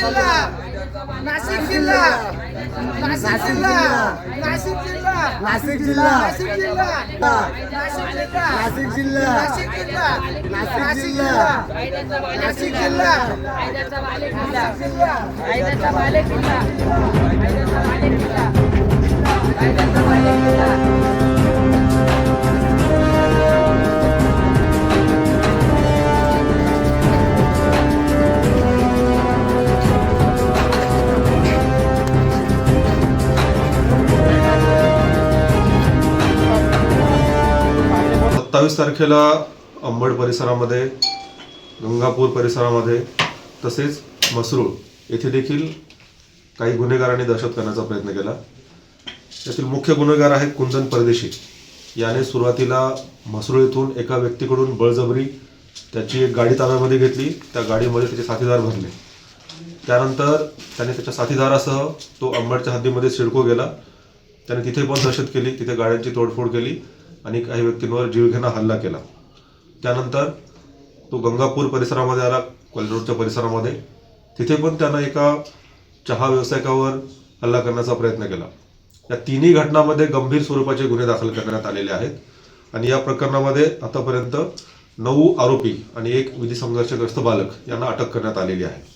जिल्हा नाशिक जिल्हा नाशिक जिल्हा नाशिक जिल्हा नाशिक जिल्हा नाशिक जिल्हा नाशिक जिल्हा नाशिक जिल्हा नाशिक जिल्हा नाशिक जिल्हा नाशिक जिल्हा सत्तावीस तारखेला अंबड परिसरामध्ये, गंगापूर परिसरामध्ये तसेच म्हसरूळ येथे देखील काही गुन्हेगारांनी दहशत करण्याचा प्रयत्न केला. यातील मुख्य गुन्हेगार आहेत कुंदन परदेशी. याने सुरुवातीला म्हसरूळ येथून एका व्यक्तीकडून बळजबरी त्याची एक गाडी ताब्यामध्ये घेतली. त्या गाडीमध्ये त्याचे साथीदार भरले. त्यानंतर त्याने त्याच्या साथीदारासह तो अंबडच्या हद्दीमध्ये सिडको गेला. त्याने तिथे पण दहशत केली, तिथे गाड्यांची तोडफोड केली आणि काही व्यक्तींवर जीवघेणा हल्ला केला. त्यानंतर तो गंगापूर परिसरामध्ये आला, कोल्हापूरच्या परिसरामध्ये. तिथे पण त्यानं एका चहा व्यावसायिकावर हल्ला करण्याचा प्रयत्न केला. या तिन्ही घटनांमध्ये गंभीर स्वरूपाचे गुन्हे दाखल करण्यात आलेले आहेत आणि या प्रकरणामध्ये आतापर्यंत 9 आरोपी आणि 1 विधी संघर्षग्रस्त बालक यांना अटक करण्यात आलेली आहे.